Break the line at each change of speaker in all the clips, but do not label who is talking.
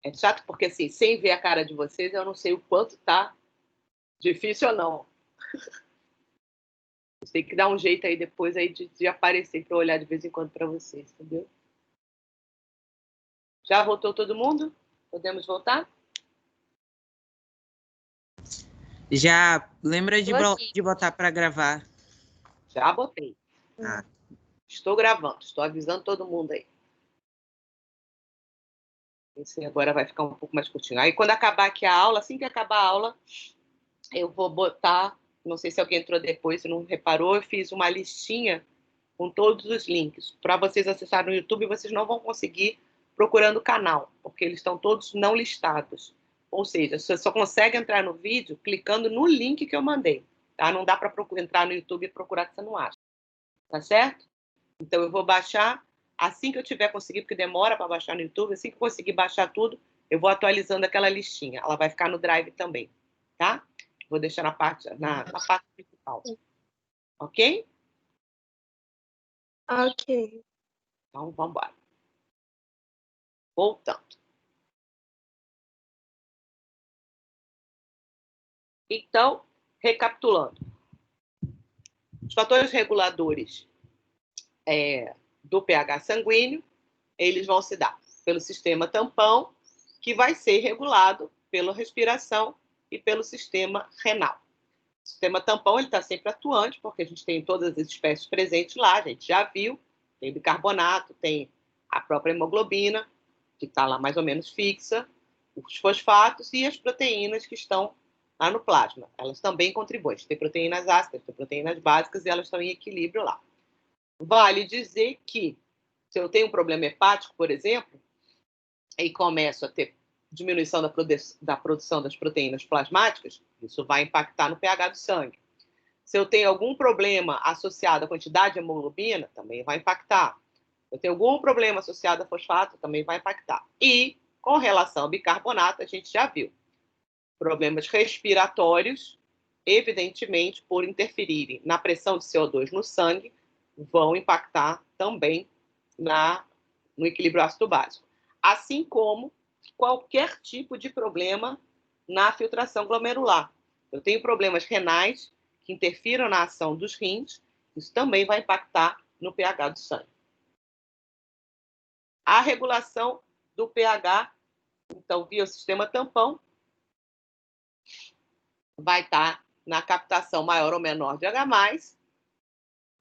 É chato porque, assim, sem ver a cara de vocês, eu não sei o quanto tá difícil ou não. Você tem que dar um jeito aí depois aí de aparecer para eu olhar de vez em quando para vocês, entendeu? Já voltou todo mundo? Podemos voltar?
Já lembra de botar para gravar.
Já botei.
Ah.
Estou gravando, estou avisando todo mundo aí. Esse agora vai ficar um pouco mais curtinho. Aí, quando acabar aqui a aula, assim que acabar a aula, eu vou botar, não sei se alguém entrou depois, se não reparou, eu fiz uma listinha com todos os links. Para vocês acessarem no YouTube, vocês não vão conseguir procurando o canal, porque eles estão todos não listados. Ou seja, você só consegue entrar no vídeo clicando no link que eu mandei. Tá? Não dá para entrar no YouTube e procurar que você não acha. Tá certo? Então, eu vou baixar assim que eu tiver conseguido, porque demora para baixar no YouTube. Assim que eu conseguir baixar tudo, eu vou atualizando aquela listinha. Ela vai ficar no Drive também. Tá? Vou deixar na parte principal. Ok?
Ok.
Então, vamos embora. Voltando. Então, recapitulando. Os fatores reguladores do pH sanguíneo, eles vão se dar pelo sistema tampão, que vai ser regulado pela respiração e pelo sistema renal. O sistema tampão está sempre atuante, porque a gente tem todas as espécies presentes lá, a gente já viu, tem bicarbonato, tem a própria hemoglobina, que está lá mais ou menos fixa, os fosfatos e as proteínas que estão lá no plasma. Elas também contribuem. Tem proteínas ácidas, tem proteínas básicas e elas estão em equilíbrio lá. Vale dizer que, se eu tenho um problema hepático, por exemplo, e começo a ter diminuição da produção das proteínas plasmáticas, isso vai impactar no pH do sangue. Se eu tenho algum problema associado à quantidade de hemoglobina, também vai impactar. Se eu tenho algum problema associado a fosfato, também vai impactar. E, com relação ao bicarbonato, a gente já viu. Problemas respiratórios, evidentemente, por interferirem na pressão de CO2 no sangue, vão impactar também no equilíbrio ácido-básico. Assim como qualquer tipo de problema na filtração glomerular. Eu tenho problemas renais que interfiram na ação dos rins, isso também vai impactar no pH do sangue. A regulação do pH, então, via o sistema tampão, vai estar na captação maior ou menor de H+,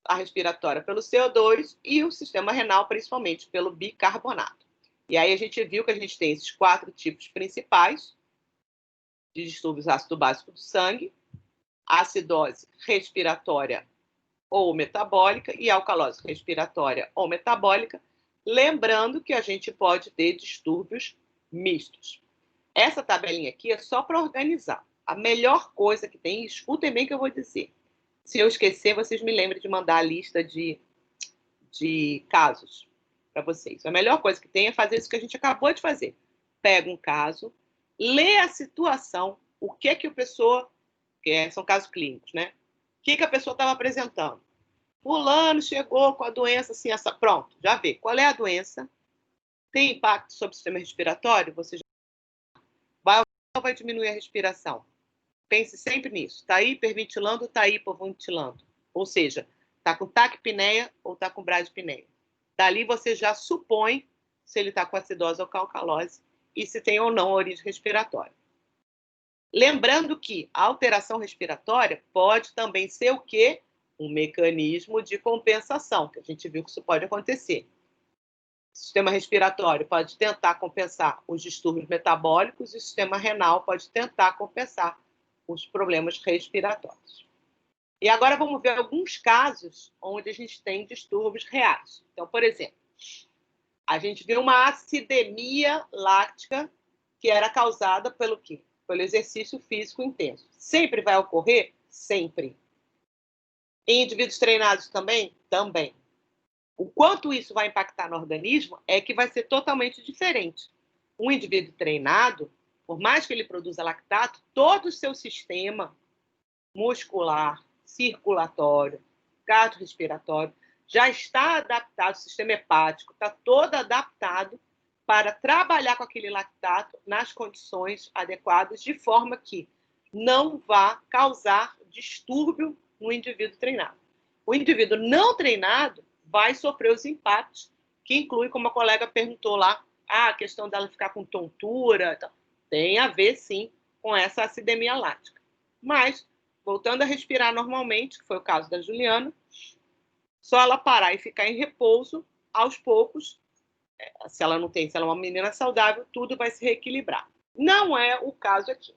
a respiratória pelo CO2 e o sistema renal, principalmente, pelo bicarbonato. E aí a gente viu que a gente tem esses 4 tipos principais de distúrbios ácido-básico do sangue: acidose respiratória ou metabólica e alcalose respiratória ou metabólica, lembrando que a gente pode ter distúrbios mistos. Essa tabelinha aqui é só para organizar. A melhor coisa que tem, escutem bem o que eu vou dizer. Se eu esquecer, vocês me lembrem de mandar a lista de casos para vocês. A melhor coisa que tem é fazer isso que a gente acabou de fazer. Pega um caso, lê a situação, o que a pessoa... são casos clínicos, né? O que a pessoa estava apresentando? Fulano chegou com a doença assim, essa. Pronto, já vê. Qual é a doença? Tem impacto sobre o sistema respiratório? Você já vai aumentar ou vai diminuir a respiração? Pense sempre nisso. Está hiperventilando ou está hipoventilando? Ou seja, está com taquipneia ou está com bradipneia? Dali você já supõe se ele está com acidose ou com alcalose e se tem ou não origem respiratória. Lembrando que a alteração respiratória pode também ser o quê? Um mecanismo de compensação, que a gente viu que isso pode acontecer. O sistema respiratório pode tentar compensar os distúrbios metabólicos e o sistema renal pode tentar compensar os problemas respiratórios. E agora vamos ver alguns casos onde a gente tem distúrbios reais. Então, por exemplo, a gente viu uma acidemia láctica que era causada pelo quê? Pelo exercício físico intenso. Sempre vai ocorrer? Sempre. Em indivíduos treinados também? Também. O quanto isso vai impactar no organismo é que vai ser totalmente diferente. Um indivíduo treinado, por mais que ele produza lactato, todo o seu sistema muscular, circulatório, cardiorrespiratório, já está adaptado, o sistema hepático está todo adaptado para trabalhar com aquele lactato nas condições adequadas, de forma que não vá causar distúrbio no indivíduo treinado. O indivíduo não treinado vai sofrer os impactos, que inclui, como a colega perguntou lá, a questão dela ficar com tontura, tem a ver, sim, com essa acidemia lática. Mas, voltando a respirar normalmente, que foi o caso da Juliana, só ela parar e ficar em repouso, aos poucos, se ela é uma menina saudável, tudo vai se reequilibrar. Não é o caso aqui.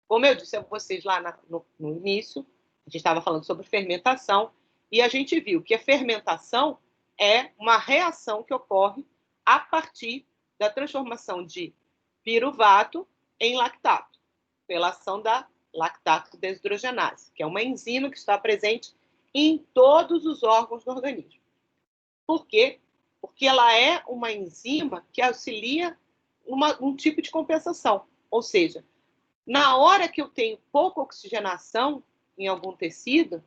Como eu disse a vocês lá no início, a gente estava falando sobre fermentação, e a gente viu que a fermentação é uma reação que ocorre a partir da transformação de piruvato em lactato, pela ação da lactato desidrogenase, que é uma enzima que está presente em todos os órgãos do organismo. Por quê? Porque ela é uma enzima que auxilia um tipo de compensação. Ou seja, na hora que eu tenho pouca oxigenação em algum tecido,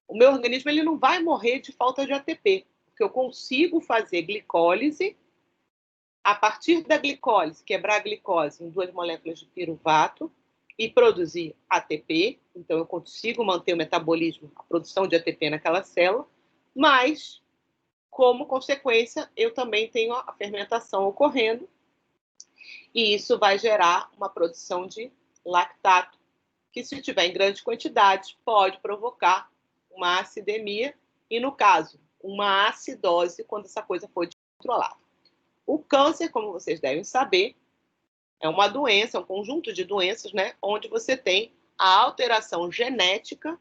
o meu organismo ele não vai morrer de falta de ATP, porque eu consigo fazer glicólise, a partir da glicólise, quebrar a glicose em 2 moléculas de piruvato e produzir ATP, então eu consigo manter o metabolismo, a produção de ATP naquela célula, mas, como consequência, eu também tenho a fermentação ocorrendo, e isso vai gerar uma produção de lactato, que se tiver em grandes quantidades, pode provocar uma acidemia e, no caso, uma acidose, quando essa coisa for descontrolada. O câncer, como vocês devem saber, é uma doença, é um conjunto de doenças, né, onde você tem a alteração genética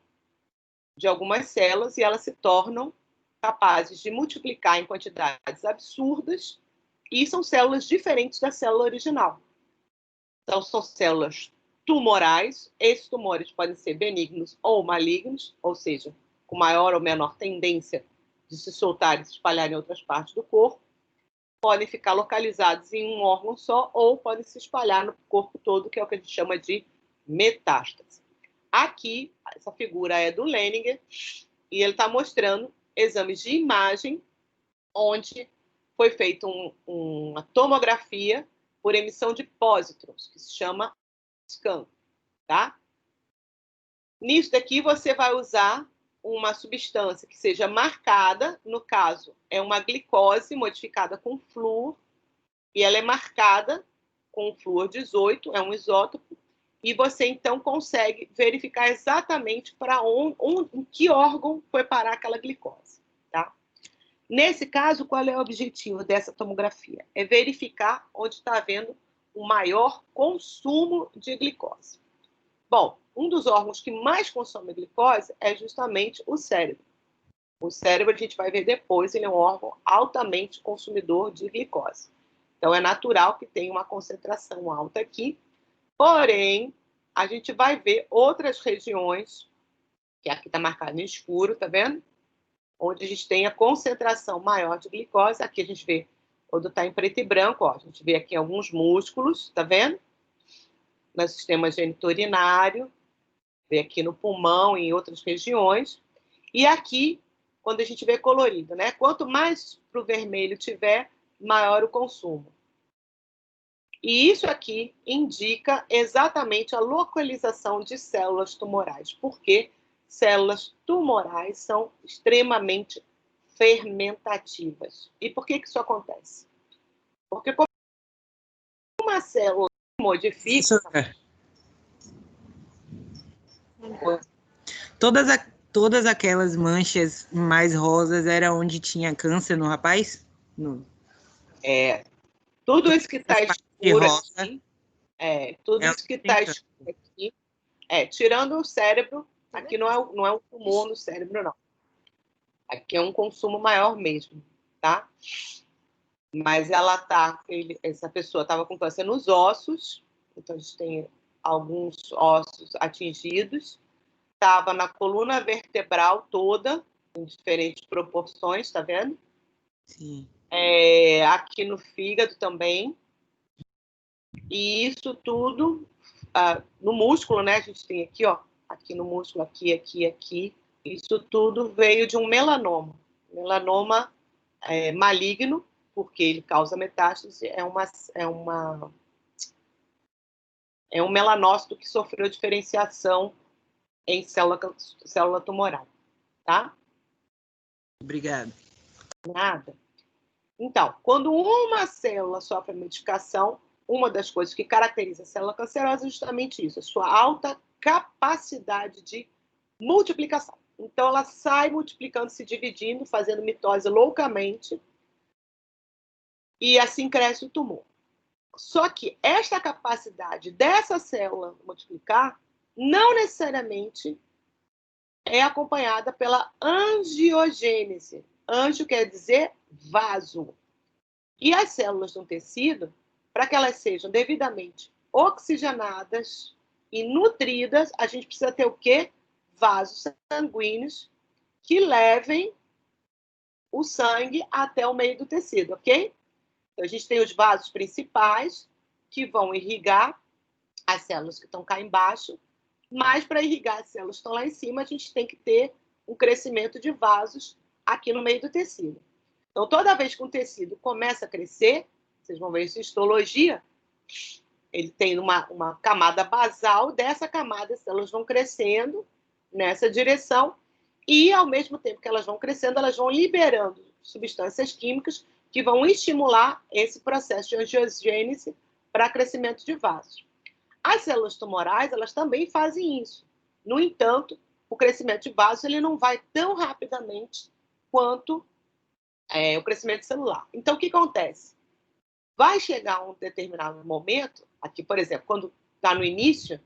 de algumas células e elas se tornam capazes de multiplicar em quantidades absurdas e são células diferentes da célula original. Então, são células tumorais. Esses tumores podem ser benignos ou malignos, ou seja, com maior ou menor tendência de se soltar e se espalhar em outras partes do corpo. Podem ficar localizados em um órgão só ou podem se espalhar no corpo todo, que é o que a gente chama de metástase. Aqui, essa figura é do Leninger e ele está mostrando exames de imagem onde foi feita uma tomografia por emissão de pósitrons, que se chama scan, tá? Nisso daqui você vai usar uma substância que seja marcada, no caso, é uma glicose modificada com flúor, e ela é marcada com o flúor 18, é um isótopo, e você, então, consegue verificar exatamente em que órgão foi parar aquela glicose, tá? Nesse caso, qual é o objetivo dessa tomografia? É verificar onde está havendo o maior consumo de glicose. Bom, um dos órgãos que mais consome glicose é justamente o cérebro. O cérebro, a gente vai ver depois, ele é um órgão altamente consumidor de glicose. Então, é natural que tenha uma concentração alta aqui, porém, a gente vai ver outras regiões, que aqui está marcado em escuro, tá vendo? Onde a gente tem a concentração maior de glicose. Aqui a gente vê, quando está em preto e branco, ó, a gente vê aqui alguns músculos, tá vendo? No sistema geniturinário, vê aqui no pulmão e em outras regiões. E aqui, quando a gente vê colorido, né? Quanto mais para o vermelho tiver, maior o consumo. E isso aqui indica exatamente a localização de células tumorais, porque células tumorais são extremamente fermentativas. E por que isso acontece? Porque como uma célula modifica...
Todas aquelas manchas mais rosas era onde tinha câncer no rapaz? Não.
Tudo isso que está escuro aqui, tudo isso que está escuro aqui, tirando o cérebro, aqui não é um tumor no cérebro, não. Aqui é um consumo maior mesmo, tá? Mas essa pessoa estava com câncer nos ossos, então a gente tem alguns ossos atingidos, estava na coluna vertebral toda, em diferentes proporções, tá vendo?
Sim.
Aqui no fígado também. E isso tudo no músculo, né? A gente tem aqui, ó, aqui no músculo, aqui. Isso tudo veio de um melanoma. Melanoma maligno, porque ele causa metástase, é um melanócito que sofreu diferenciação em célula tumoral, tá?
Obrigado.
Nada. Então, quando uma célula sofre modificação, uma das coisas que caracteriza a célula cancerosa é justamente isso, a sua alta capacidade de multiplicação. Então, ela sai multiplicando, se dividindo, fazendo mitose loucamente, e assim cresce o tumor. Só que esta capacidade dessa célula multiplicar não necessariamente é acompanhada pela angiogênese. Anjo quer dizer vaso. E as células do tecido, para que elas sejam devidamente oxigenadas e nutridas, a gente precisa ter o quê? Vasos sanguíneos que levem o sangue até o meio do tecido, ok? Então, a gente tem os vasos principais que vão irrigar as células que estão cá embaixo, mas para irrigar as células que estão lá em cima, a gente tem que ter um crescimento de vasos aqui no meio do tecido. Então, toda vez que um tecido começa a crescer, vocês vão ver isso em histologia, ele tem uma camada basal, dessa camada as células vão crescendo nessa direção e, ao mesmo tempo que elas vão crescendo, elas vão liberando substâncias químicas que vão estimular esse processo de angiogênese para crescimento de vasos. As células tumorais, elas também fazem isso. No entanto, o crescimento de vasos ele não vai tão rapidamente quanto o crescimento celular. Então, o que acontece? Vai chegar um determinado momento, aqui, por exemplo, quando está no início,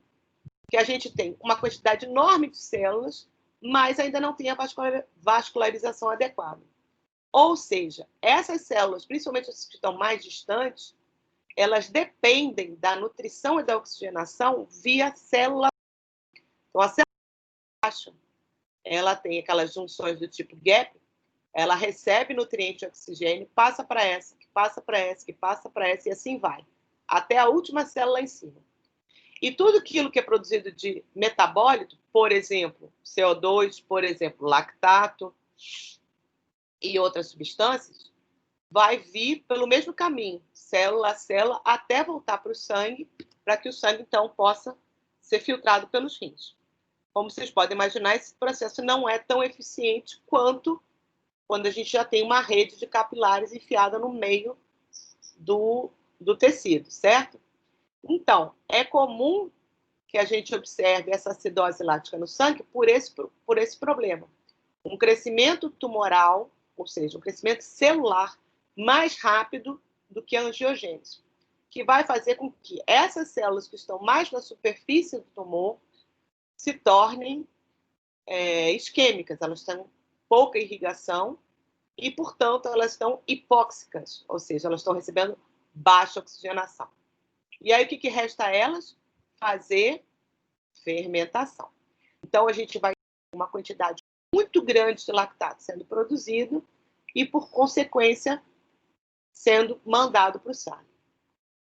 que a gente tem uma quantidade enorme de células, mas ainda não tem a vascularização adequada. Ou seja, essas células, principalmente as que estão mais distantes, elas dependem da nutrição e da oxigenação via célula. Então, a célula baixa, ela tem aquelas junções do tipo gap, ela recebe nutriente e oxigênio, passa para essa, que passa para essa, que passa para essa, e assim vai, até a última célula em cima. E tudo aquilo que é produzido de metabólito, por exemplo, CO2, por exemplo, lactato e outras substâncias, vai vir pelo mesmo caminho, célula a célula, até voltar para o sangue, para que o sangue, então, possa ser filtrado pelos rins. Como vocês podem imaginar, esse processo não é tão eficiente quanto quando a gente já tem uma rede de capilares enfiada no meio do tecido, certo? Então, é comum que a gente observe essa acidose lática no sangue por esse problema. Um crescimento tumoral, ou seja, um crescimento celular mais rápido do que a angiogênese, que vai fazer com que essas células que estão mais na superfície do tumor se tornem isquêmicas, elas têm pouca irrigação e, portanto, elas estão hipóxicas, ou seja, elas estão recebendo baixa oxigenação. E aí, o que resta a elas? Fazer fermentação. Então, a gente vai ter uma quantidade muito grande de lactato sendo produzido e, por consequência, sendo mandado para o sangue.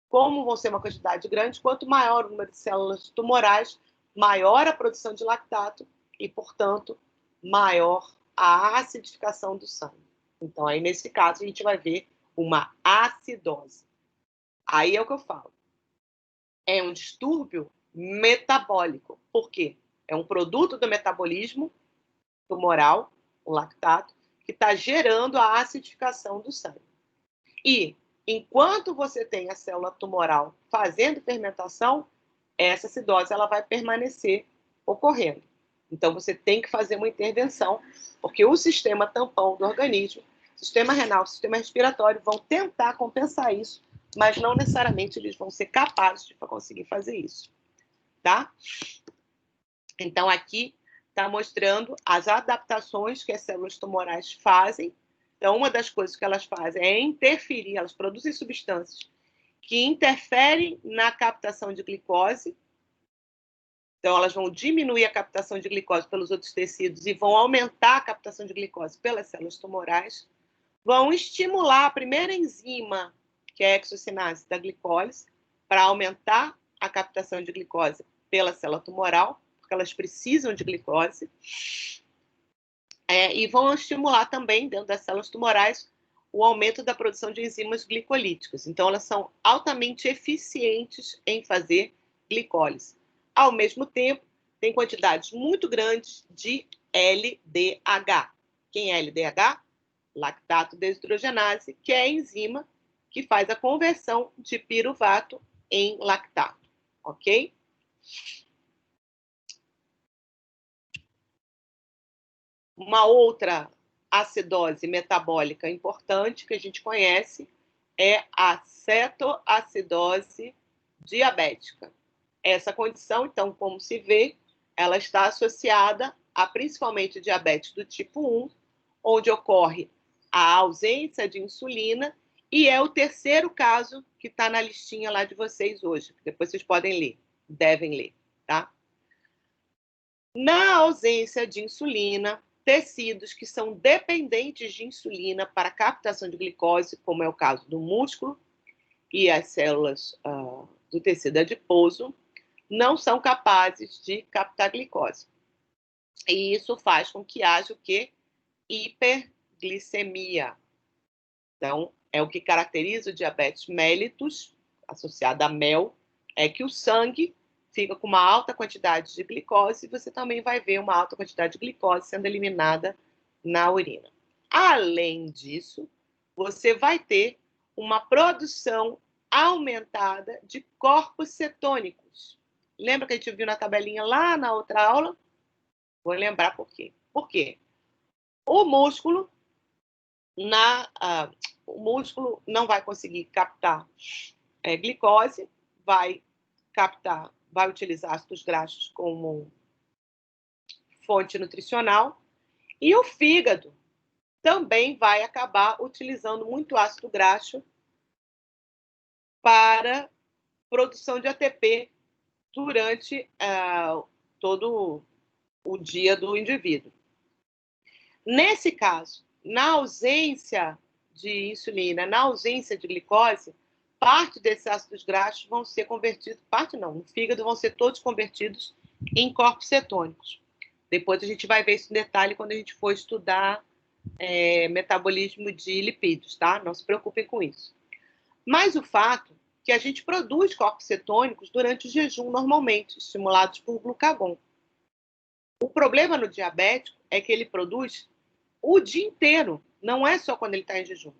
Como vão ser uma quantidade grande, quanto maior o número de células tumorais, maior a produção de lactato e, portanto, maior a acidificação do sangue. Então, aí, nesse caso, a gente vai ver uma acidose. Aí é o que eu falo. É um distúrbio metabólico. Por quê? É um produto do metabolismo tumoral, o lactato, que está gerando a acidificação do sangue. E, enquanto você tem a célula tumoral fazendo fermentação, essa acidose ela vai permanecer ocorrendo. Então, você tem que fazer uma intervenção, porque o sistema tampão do organismo, sistema renal, sistema respiratório, vão tentar compensar isso, mas não necessariamente eles vão ser capazes de conseguir fazer isso, tá? Então, aqui está mostrando as adaptações que as células tumorais fazem. Então, uma das coisas que elas fazem é interferir, elas produzem substâncias que interferem na captação de glicose. Então, elas vão diminuir a captação de glicose pelos outros tecidos e vão aumentar a captação de glicose pelas células tumorais. Vão estimular a primeira enzima, que é a exocinase da glicólise, para aumentar a captação de glicose pela célula tumoral, porque elas precisam de glicose. E vão estimular também, dentro das células tumorais, o aumento da produção de enzimas glicolíticas. Então, elas são altamente eficientes em fazer glicólise. Ao mesmo tempo, tem quantidades muito grandes de LDH. Quem é LDH? Lactato desidrogenase, que é a enzima que faz a conversão de piruvato em lactato, ok? Uma outra acidose metabólica importante que a gente conhece é a cetoacidose diabética. Essa condição, então, como se vê, ela está associada a principalmente diabetes do tipo 1, onde ocorre a ausência de insulina, e é o terceiro caso que está na listinha lá de vocês hoje. Depois vocês podem ler, devem ler, tá? Na ausência de insulina, tecidos que são dependentes de insulina para a captação de glicose, como é o caso do músculo e as células do tecido adiposo, não são capazes de captar glicose. E isso faz com que haja o quê? Hiperglicemia. Então, é o que caracteriza o diabetes mellitus, associado a mel, é que o sangue fica com uma alta quantidade de glicose e você também vai ver uma alta quantidade de glicose sendo eliminada na urina. Além disso, você vai ter uma produção aumentada de corpos cetônicos. Lembra que a gente viu na tabelinha lá na outra aula? Vou lembrar por quê. Por quê? O músculo não vai conseguir captar glicose, vai utilizar ácidos graxos como fonte nutricional, e o fígado também vai acabar utilizando muito ácido graxo para produção de ATP durante todo o dia do indivíduo. Nesse caso, na ausência de insulina, na ausência de glicose, parte desses ácidos graxos vão ser convertidos, no fígado vão ser todos convertidos em corpos cetônicos. Depois a gente vai ver isso em detalhe quando a gente for estudar metabolismo de lipídios, tá? Não se preocupem com isso. Mas o fato é que a gente produz corpos cetônicos durante o jejum normalmente, estimulados por glucagon. O problema no diabético é que ele produz o dia inteiro, não é só quando ele está em jejum.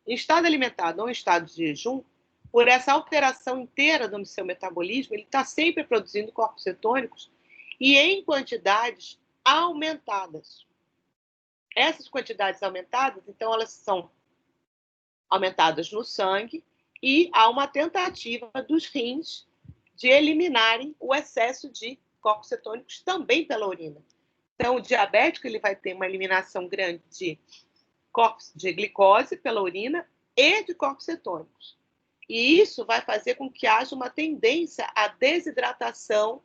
Em estado alimentado ou em estado de jejum, por essa alteração inteira do seu metabolismo, ele está sempre produzindo corpos cetônicos e em quantidades aumentadas. Essas quantidades aumentadas, então, elas são aumentadas no sangue e há uma tentativa dos rins de eliminarem o excesso de corpos cetônicos também pela urina. Então, o diabético ele vai ter uma eliminação grande de corpos de glicose pela urina e de corpos cetônicos. E isso vai fazer com que haja uma tendência à desidratação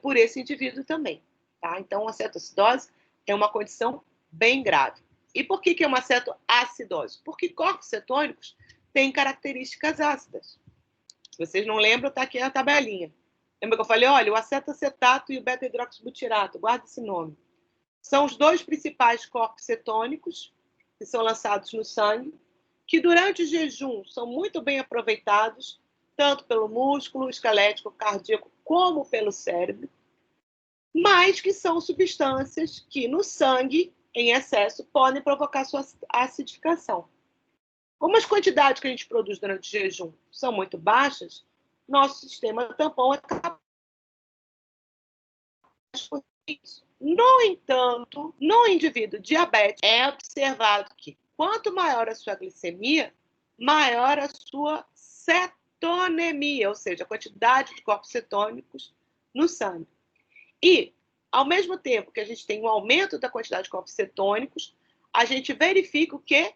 por esse indivíduo também. Tá? Então, a cetoacidose é uma condição bem grave. E por que é uma cetoacidose? Porque corpos cetônicos têm características ácidas. Se vocês não lembram, está aqui a tabelinha. Lembra que eu falei, olha, o acetacetato e o beta-hidroxibutirato, guarda esse nome. São os dois principais corpos cetônicos que são lançados no sangue, que durante o jejum são muito bem aproveitados, tanto pelo músculo esquelético, cardíaco, como pelo cérebro, mas que são substâncias que no sangue, em excesso, podem provocar sua acidificação. Como as quantidades que a gente produz durante o jejum são muito baixas, nosso sistema tampão é capaz de isso. No entanto, no indivíduo diabético, é observado que quanto maior a sua glicemia, maior a sua cetonemia, ou seja, a quantidade de corpos cetônicos no sangue. E, ao mesmo tempo que a gente tem um aumento da quantidade de corpos cetônicos, a gente verifica o quê?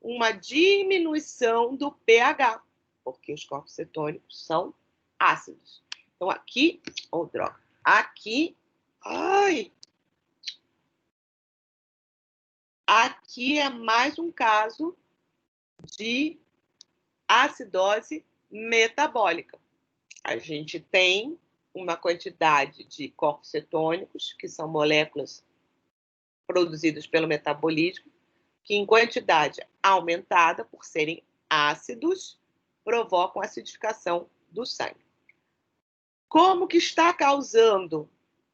Uma diminuição do pH, porque os corpos cetônicos são ácidos. Então, aqui, aqui é mais um caso de acidose metabólica. A gente tem uma quantidade de corpos cetônicos, que são moléculas produzidas pelo metabolismo, que em quantidade aumentada, por serem ácidos, provocam acidificação do sangue. Como que está causando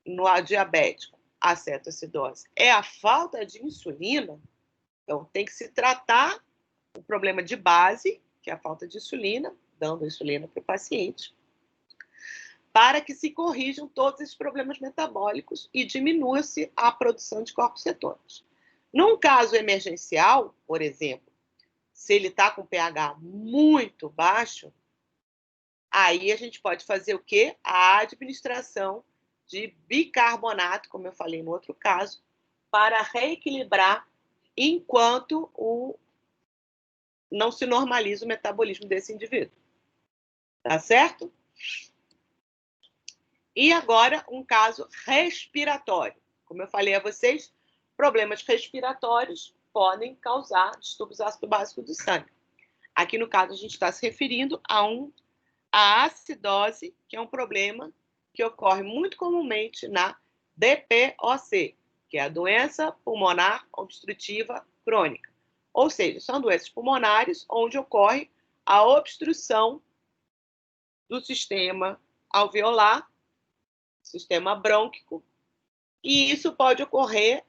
no diabético a cetoacidose? É a falta de insulina. Então, tem que se tratar o problema de base, que é a falta de insulina, dando insulina para o paciente, para que se corrijam todos esses problemas metabólicos e diminua-se a produção de corpos cetônicos. Num caso emergencial, por exemplo, se ele está com pH muito baixo, aí a gente pode fazer o quê? A administração de bicarbonato, como eu falei no outro caso, para reequilibrar enquanto não se normaliza o metabolismo desse indivíduo. Tá certo? E agora, um caso respiratório. Como eu falei a vocês, problemas respiratórios podem causar distúrbios ácido-básicos do sangue. Aqui, no caso, a gente está se referindo a acidose, que é um problema que ocorre muito comumente na DPOC, que é a doença pulmonar obstrutiva crônica. Ou seja, são doenças pulmonares onde ocorre a obstrução do sistema alveolar, sistema brônquico, e isso pode ocorrer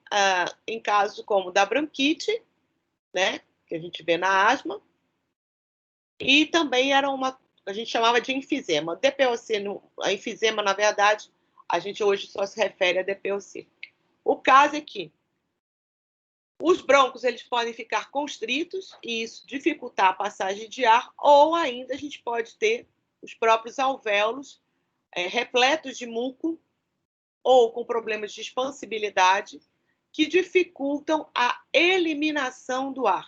em casos como da bronquite, né, que a gente vê na asma, e também a gente chamava de enfisema. DPOC, a enfisema, na verdade, a gente hoje só se refere a DPOC. O caso é que os brônquios eles podem ficar constritos e isso dificultar a passagem de ar, ou ainda a gente pode ter os próprios alvéolos repletos de muco ou com problemas de expansibilidade que dificultam a eliminação do ar.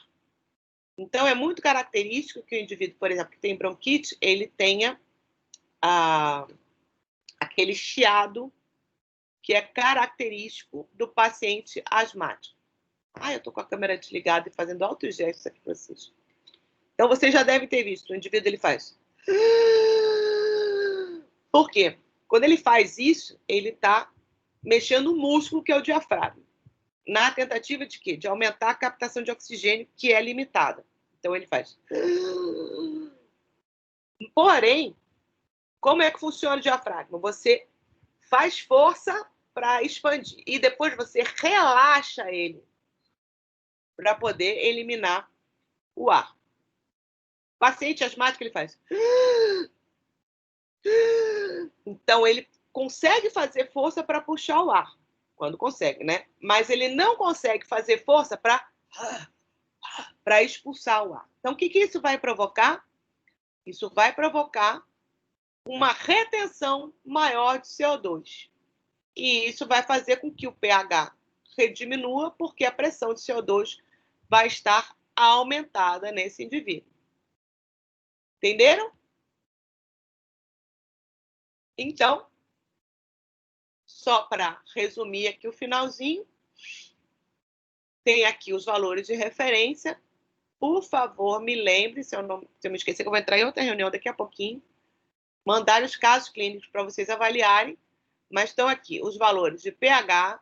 Então, é muito característico que o indivíduo, por exemplo, que tem bronquite, ele tenha aquele chiado que é característico do paciente asmático. Eu estou com a câmera desligada e fazendo altos gestos aqui para vocês. Então, vocês já devem ter visto, o indivíduo ele faz. Por quê? Quando ele faz isso, ele está mexendo o músculo que é o diafragma, na tentativa de quê? De aumentar a captação de oxigênio, que é limitada. Então, ele faz. Porém, como é que funciona o diafragma? Você faz força para expandir e depois você relaxa ele para poder eliminar o ar. O paciente asmático, ele faz. Então, ele consegue fazer força para puxar o ar, quando consegue, né? Mas ele não consegue fazer força para expulsar o ar. Então, o que isso vai provocar? Isso vai provocar uma retenção maior de CO2. E isso vai fazer com que o pH diminua, porque a pressão de CO2 vai estar aumentada nesse indivíduo. Entenderam? Então, só para resumir aqui o finalzinho, tem aqui os valores de referência. Por favor, me lembre, se eu me esquecer, que eu vou entrar em outra reunião daqui a pouquinho, mandar os casos clínicos para vocês avaliarem, mas estão aqui os valores de pH,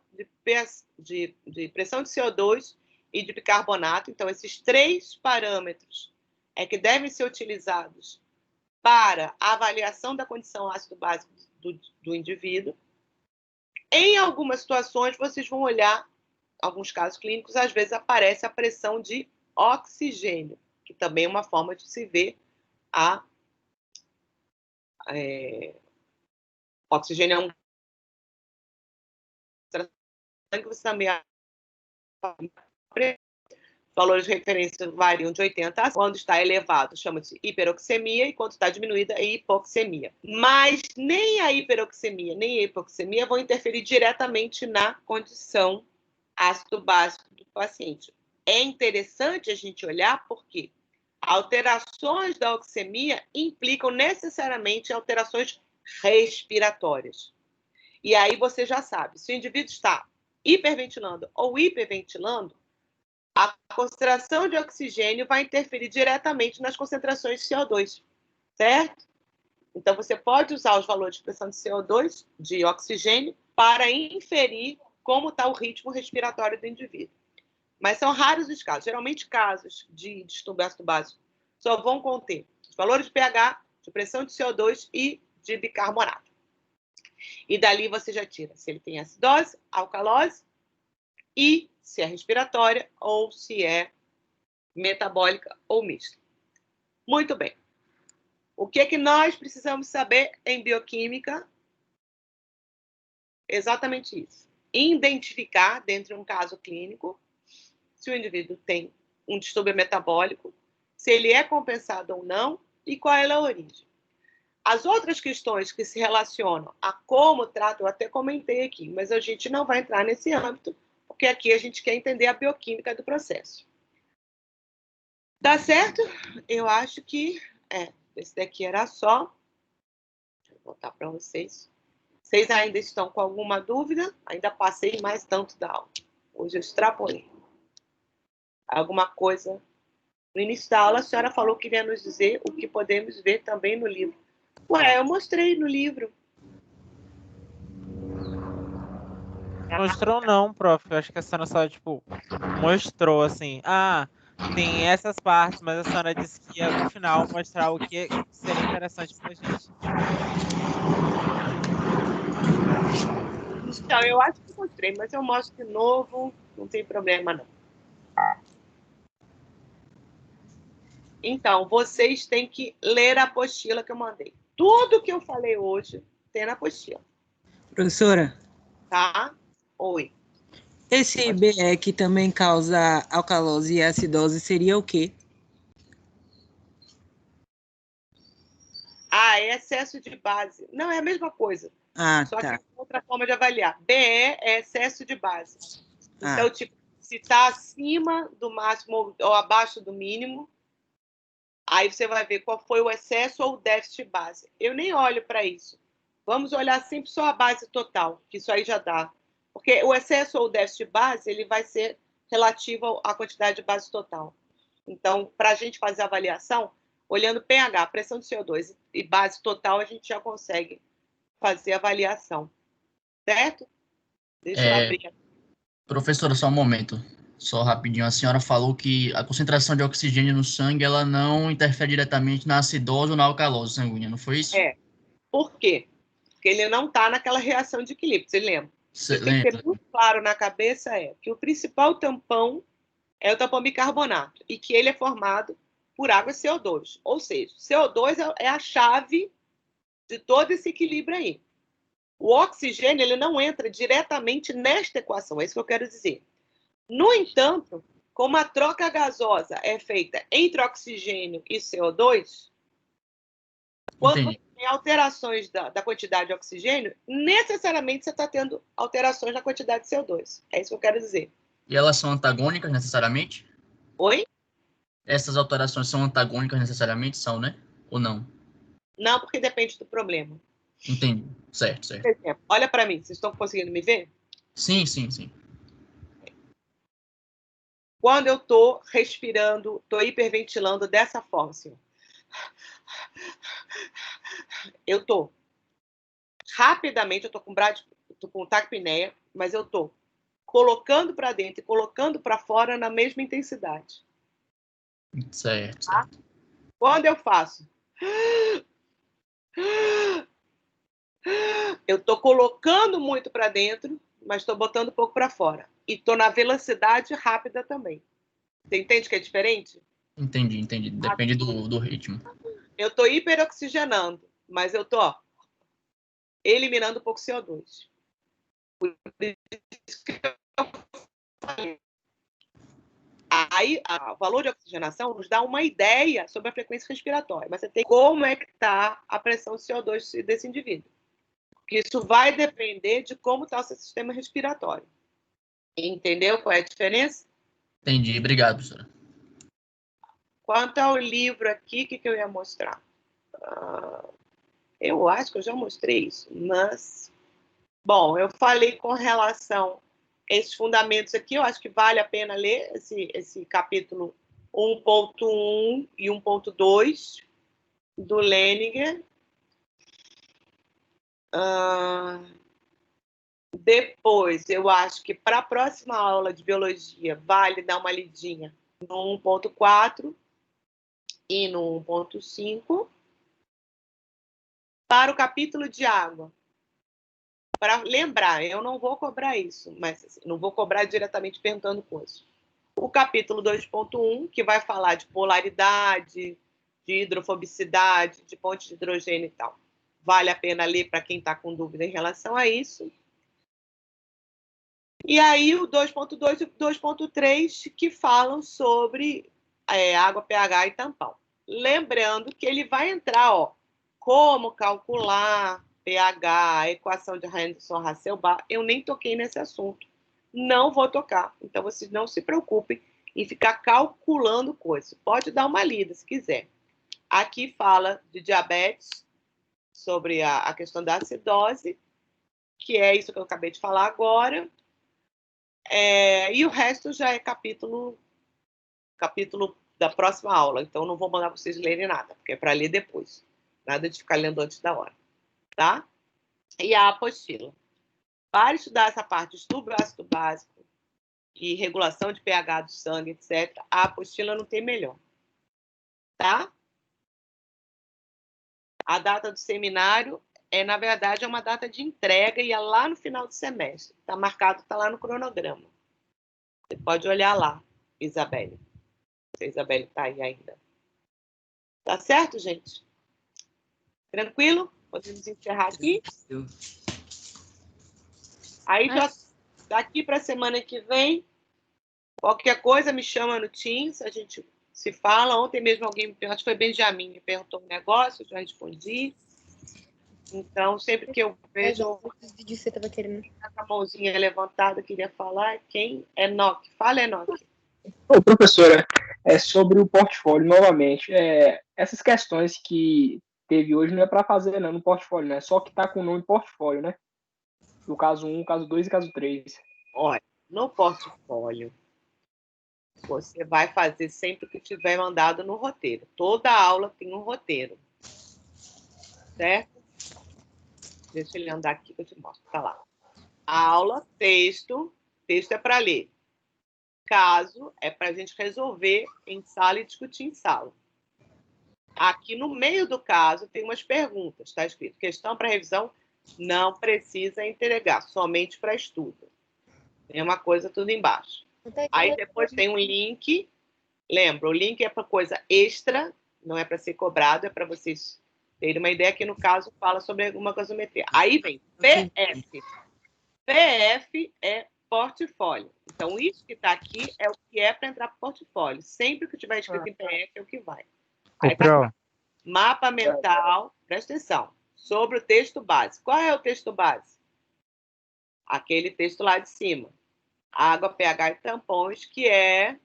de pressão de CO2 e de bicarbonato. Então, esses 3 parâmetros é que devem ser utilizados para a avaliação da condição ácido-básica do indivíduo. Em algumas situações, vocês vão olhar, alguns casos clínicos, às vezes aparece a pressão de oxigênio, que também é uma forma de se ver oxigênio é um que você também valores de referência variam de 80 a 100. Quando está elevado, chama-se hiperoxemia, e quando está diminuída, é hipoxemia. Mas nem a hiperoxemia, nem a hipoxemia vão interferir diretamente na condição ácido-básico do paciente. É interessante a gente olhar porque alterações da oxemia implicam necessariamente alterações respiratórias. E aí você já sabe, se o indivíduo está hiperventilando ou hiperventilando, a concentração de oxigênio vai interferir diretamente nas concentrações de CO2, certo? Então, você pode usar os valores de pressão de CO2, de oxigênio, para inferir como está o ritmo respiratório do indivíduo. Mas são raros os casos. Geralmente, casos de distúrbio ácido básico só vão conter os valores de pH, de pressão de CO2 e de bicarbonato. E dali você já tira se ele tem acidose, alcalose e se é respiratória ou se é metabólica ou mista. Muito bem. O que é que nós precisamos saber em bioquímica? Exatamente isso. Identificar, dentro de um caso clínico, se o indivíduo tem um distúrbio metabólico, se ele é compensado ou não e qual é a origem. As outras questões que se relacionam a como trata, eu até comentei aqui, mas a gente não vai entrar nesse âmbito, porque aqui a gente quer entender a bioquímica do processo. Tá certo? Eu acho que esse daqui era só. Deixa eu voltar para vocês. Vocês ainda estão com alguma dúvida? Ainda passei mais tanto da aula. Hoje eu extrapolei. Alguma coisa? No início da aula, a senhora falou que iria nos dizer o que podemos ver também no livro. Ué, eu mostrei no livro.
Mostrou não, prof. Eu acho que a senhora só, tipo, mostrou, assim. Ah, tem essas partes, mas a senhora disse que ia, no final, mostrar o que seria interessante pra gente.
Então, eu acho que mostrei, mas eu mostro de novo. Não tem problema, não. Então, vocês têm que ler a apostila que eu mandei. Tudo que eu falei hoje tem na apostila.
Professora,
Tá? Oi.
esse BE que também causa alcalose e acidose seria o quê?
Ah, é excesso de base. Não, é a mesma coisa.
Ah,
Só que
tá.
é outra forma de avaliar. BE é excesso de base. Então,
Ah,
tipo, se está acima do máximo ou abaixo do mínimo, aí você vai ver qual foi o excesso ou o déficit de base. Eu nem olho para isso. Vamos olhar sempre só a base total, que isso aí já dá. Porque o excesso ou o déficit de base, ele vai ser relativo à quantidade de base total. Então, para a gente fazer a avaliação, olhando pH, pressão de CO2 e base total, a gente já consegue fazer a avaliação. Certo? Deixa eu abrir.
Professora, só um momento. Só rapidinho. A senhora falou que a concentração de oxigênio no sangue ela não interfere diretamente na acidose ou na alcalose sanguínea, não foi isso?
Por quê? Porque ele não está naquela reação de equilíbrio, você lembra? Isso tem que ter muito claro na cabeça que o principal tampão é o tampão bicarbonato e que ele é formado por água e CO2. Ou seja, CO2 é a chave de todo esse equilíbrio aí. O oxigênio ele não entra diretamente nesta equação, é isso que eu quero dizer. No entanto, como a troca gasosa é feita entre oxigênio e CO2, quando tem alterações da quantidade de oxigênio, necessariamente você está tendo alterações na quantidade de CO2. É isso que eu quero dizer.
E elas são antagônicas necessariamente?
Oi?
Essas alterações são antagônicas necessariamente? São, né? Ou não?
Não, porque depende do problema.
Entendi. Certo, certo.
Por exemplo, olha para mim, vocês estão conseguindo me ver?
Sim, sim, sim.
Quando eu estou respirando, estou hiperventilando dessa forma, assim, eu estou rapidamente, eu estou com taquipneia, mas eu estou colocando para dentro e colocando para fora na mesma intensidade.
Certo,
Tá?
certo.
Quando eu faço, eu estou colocando muito para dentro, mas estou botando pouco para fora. E estou na velocidade rápida também. Você entende que é diferente?
Entendi. Depende do ritmo.
Eu estou hiperoxigenando, mas eu estou eliminando um pouco CO2. Por isso que eu falei. Aí, o valor de oxigenação nos dá uma ideia sobre a frequência respiratória, mas você tem como é que está a pressão de CO2 desse indivíduo. Porque isso vai depender de como está o seu sistema respiratório. Entendeu qual é a diferença?
Entendi. Obrigado, professora.
Quanto ao livro aqui, o que eu ia mostrar? Eu acho que eu já mostrei isso, mas... Bom, eu falei com relação a esses fundamentos aqui, eu acho que vale a pena ler esse capítulo 1.1 e 1.2 do Leninger. Depois, eu acho que para a próxima aula de biologia, vale dar uma lidinha no 1.4 e no 1.5. Para o capítulo de água, para lembrar, eu não vou cobrar isso, mas assim, não vou cobrar diretamente perguntando coisas. O capítulo 2.1, que vai falar de polaridade, de hidrofobicidade, de ponte de hidrogênio e tal. Vale a pena ler para quem está com dúvida em relação a isso. E aí o 2.2 e o 2.3, que falam sobre água, pH e tampão. Lembrando que ele vai entrar, como calcular pH, equação de Henderson-Hasselbalch. Eu nem toquei nesse assunto. Não vou tocar. Então, vocês não se preocupem em ficar calculando coisas. Pode dar uma lida, se quiser. Aqui fala de diabetes, sobre a questão da acidose, que é isso que eu acabei de falar agora. E o resto já é capítulo da próxima aula. Então, não vou mandar vocês lerem nada, porque é para ler depois. Nada de ficar lendo antes da hora. Tá? E a apostila. Para estudar essa parte de estudo ácido básico e regulação de pH do sangue, etc., a apostila não tem melhor. Tá? A data do seminário na verdade, é uma data de entrega e é lá no final do semestre. Está marcado, está lá no cronograma. Você pode olhar lá, Isabelle. Se a Isabelle está aí ainda. Tá certo, gente? Tranquilo? Podemos encerrar aqui? Aí, já daqui para a semana que vem, qualquer coisa me chama no Teams, a gente se fala. Ontem mesmo alguém me perguntou, acho que foi Benjamin, me perguntou um negócio, eu já respondi. Então, sempre que eu vejo
você estava querendo.
a mãozinha levantada, queria falar, quem? Enoque. Fala, Enoque.
Ô, professora, sobre o portfólio, novamente, essas questões que teve hoje não é para fazer não, no portfólio, né? Só que está com o nome portfólio, né? No caso 1, caso 2 e caso 3.
Olha, no portfólio, você vai fazer sempre o que tiver mandado no roteiro. Toda aula tem um roteiro. Certo? Deixa ele andar aqui que eu te mostro. Tá lá. Aula, texto. Texto é para ler. Caso é para a gente resolver em sala e discutir em sala. Aqui no meio do caso tem umas perguntas. Está escrito: questão para revisão não precisa entregar, somente para estudo. Tem uma coisa tudo embaixo. Aí depois tem um link. Lembra, o link é para coisa extra, não é para ser cobrado, é para vocês terem uma ideia, que no caso fala sobre alguma gasometria. Aí vem PF. PF é portfólio. Então, isso que está aqui é o que é para entrar para o portfólio. Sempre que tiver escrito em PF é o que vai. Aí tá mapa mental, presta atenção, sobre o texto base. Qual é o texto base? Aquele texto lá de cima. Água, pH e tampões, que é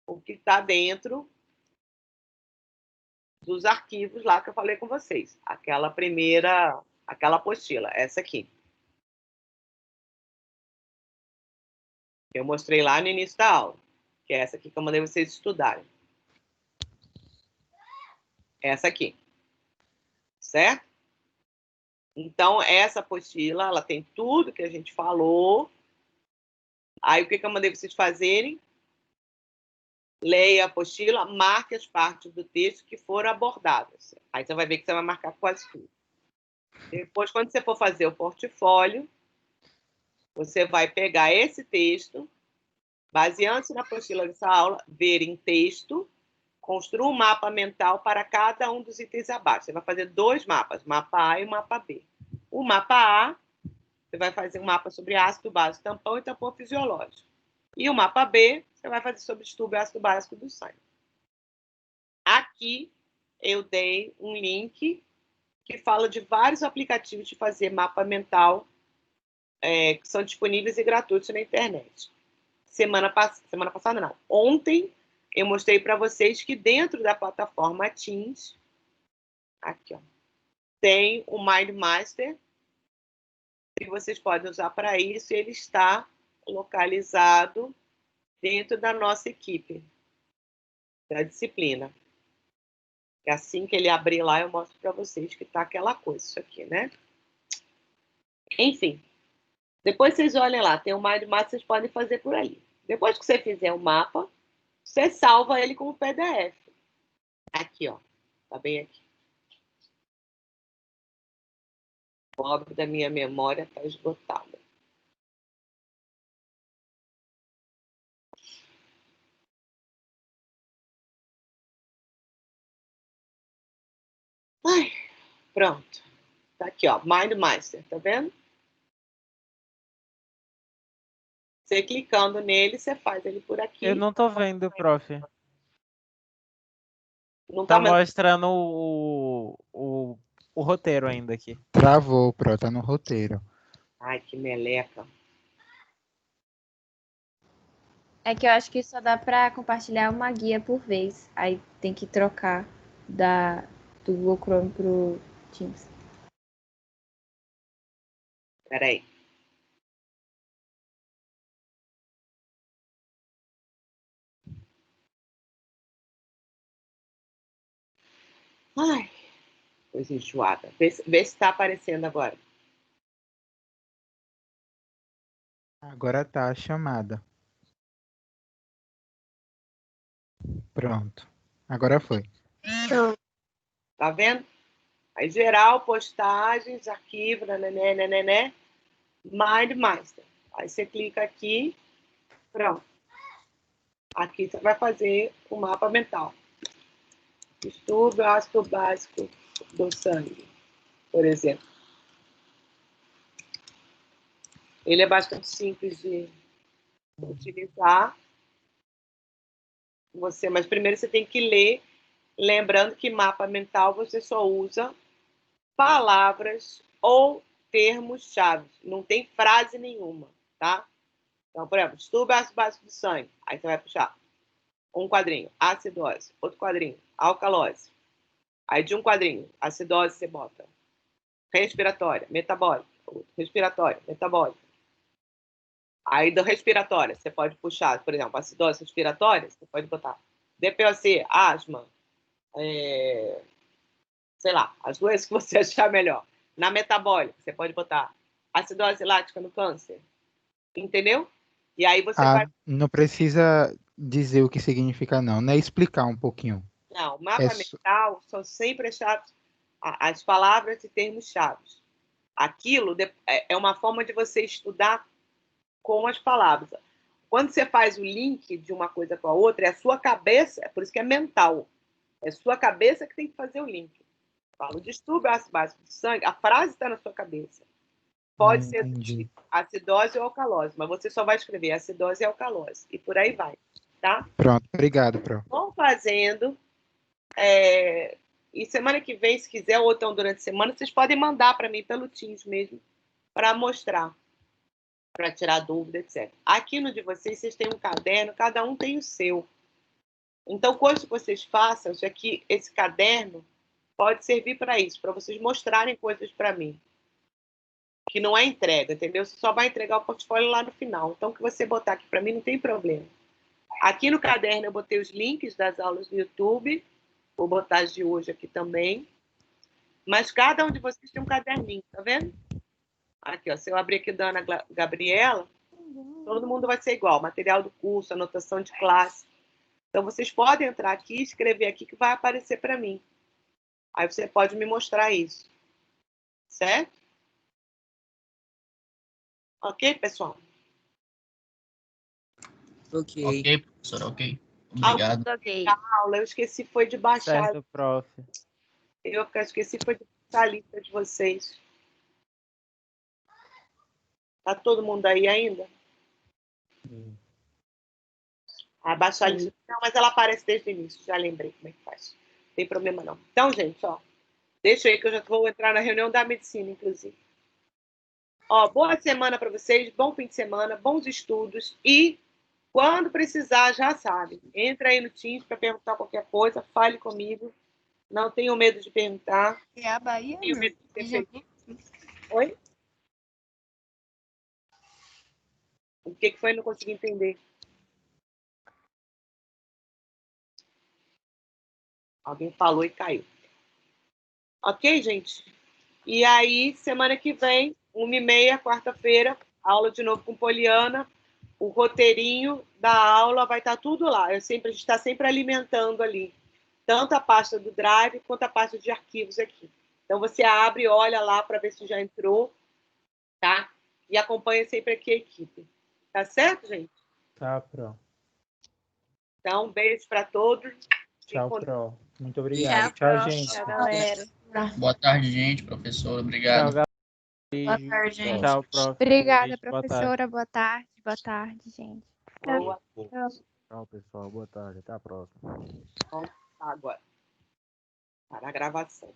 o que está dentro dos arquivos lá que eu falei com vocês. Aquela apostila, essa aqui. Eu mostrei lá no início da aula, que é essa aqui que eu mandei vocês estudarem. Essa aqui. Certo? Então, essa apostila, ela tem tudo que a gente falou. Aí, o que eu mandei vocês fazerem? Leia a apostila, marque as partes do texto que foram abordadas. Aí você vai ver que você vai marcar quase tudo. Depois, quando você for fazer o portfólio, você vai pegar esse texto, baseando-se na apostila dessa aula, ver em texto, construa um mapa mental para cada um dos itens abaixo. Você vai fazer 2 mapas, mapa A e mapa B. O mapa A, você vai fazer um mapa sobre ácido básico, tampão e tampão fisiológico. E o mapa B, você vai fazer sobre estudo ácido básico do sangue. Aqui, eu dei um link que fala de vários aplicativos de fazer mapa mental que são disponíveis e gratuitos na internet. Semana passada, não. Ontem, eu mostrei para vocês que dentro da plataforma Teams, aqui, ó, tem o MindMaster, que vocês podem usar para isso, e ele está localizado dentro da nossa equipe, da disciplina. E assim que ele abrir lá, eu mostro para vocês que está aquela coisa, isso aqui, né? Enfim, Depois vocês olhem lá, tem um Mind Map, vocês podem fazer por ali. Depois que você fizer o mapa, você salva ele como PDF. Aqui, ó. Tá bem aqui. Pobre da minha memória está esgotada. Ai, pronto. Tá aqui, ó. MindMaster, tá vendo? Você clicando nele, você faz ele por aqui.
Eu não tô vendo, prof.
Não
Tá
tá mais...
mostrando o roteiro ainda aqui.
Travou, Pro, tá no roteiro.
Ai, que meleca.
É que eu acho que só dá para compartilhar uma guia por vez. Aí tem que trocar do Google Chrome pro Teams.
Peraí. Ai, coisa enjoada. Vê se está aparecendo agora.
Agora tá a chamada. Pronto. Agora foi.
Tá vendo? Aí, geral, postagens, arquivo, né? MindMaster. Aí você clica aqui, pronto. Aqui você vai fazer o mapa mental. Distúrbio ácido básico do sangue, por exemplo. Ele é bastante simples de utilizar. Mas primeiro você tem que ler, lembrando que mapa mental você só usa palavras ou termos-chave. Não tem frase nenhuma, tá? Então, por exemplo, distúrbio ácido básico do sangue. Aí você vai puxar um quadrinho, acidose. Outro quadrinho, alcalose. Aí de um quadrinho, acidose, você bota respiratória, metabólica. Respiratória, metabólica. Aí do respiratória, você pode puxar, por exemplo, acidose respiratória, você pode botar DPOC, asma, sei lá, as duas que você achar melhor. Na metabólica, você pode botar acidose lática no câncer. Entendeu? E aí você vai...
Não precisa dizer o que significa, não. Não é explicar um pouquinho.
Não, o mapa mental são sempre as palavras e termos-chave. Aquilo é uma forma de você estudar com as palavras. Quando você faz o link de uma coisa com a outra, é a sua cabeça, é por isso que é mental. É a sua cabeça que tem que fazer o link. Falo distúrbio ácido básico do sangue, a frase está na sua cabeça. Pode ser acidose ou alcalose, mas você só vai escrever acidose e alcalose. E por aí vai, tá?
Pronto, obrigado, Pro.
Vão fazendo. E semana que vem, se quiser, ou então durante a semana, vocês podem mandar para mim pelo Teams mesmo, para mostrar, para tirar dúvida, etc. Aqui no de vocês têm um caderno, cada um tem o seu. Então, coisas que vocês façam, já que esse caderno pode servir para isso, para vocês mostrarem coisas para mim. Que não é entrega, entendeu? Você só vai entregar o portfólio lá no final. Então, o que você botar aqui para mim não tem problema. Aqui no caderno eu botei os links das aulas do YouTube. Vou botar as de hoje aqui também. Mas cada um de vocês tem um caderninho, tá vendo? Aqui, ó, se eu abrir aqui da Ana Gabriela, todo mundo vai ser igual. Material do curso, anotação de classe. Então, vocês podem entrar aqui e escrever aqui que vai aparecer para mim. Aí você pode me mostrar isso. Certo? Ok, pessoal?
Ok, professora, ok. Obrigado.
A aula, eu esqueci foi de baixar.
Certo, prof.
Eu esqueci foi de baixar a lista de vocês. Tá todo mundo aí ainda? Baixar a lista. Não, mas ela aparece desde o início, já lembrei como é que faz. Não tem problema não. Então, gente, ó, deixa aí que eu já vou entrar na reunião da medicina, inclusive. Ó, boa semana para vocês, bom fim de semana, bons estudos e quando precisar, já sabe, entra aí no Teams para perguntar qualquer coisa, fale comigo, não tenho medo de perguntar.
É a Bahia,
Tenho medo de ser feliz. Oi? O que foi? Não consegui entender. Alguém falou e caiu. Ok, gente? E aí, semana que vem, 1h30, quarta-feira, aula de novo com Poliana. O roteirinho da aula vai estar tudo lá. A gente está sempre alimentando ali, tanto a pasta do Drive quanto a pasta de arquivos aqui. Então, você abre e olha lá para ver se já entrou, tá? E acompanha sempre aqui a equipe. Tá certo, gente?
Tá, Pro.
Então, um beijo para todos.
Tchau,
Fiquem com
Pro. Muito obrigado. Tchau, gente.
Tchau, galera.
Boa tarde, gente, professora. Obrigado.
Tchau, galera.
Boa
Beijo.
tarde, gente.
Tchau, prof.
Obrigada,
Beijo, boa tarde.
professora. Boa tarde. Boa tarde, gente.
Boa.
Tchau, pessoal. Boa tarde. Até a próxima.
Agora. Para a gravação.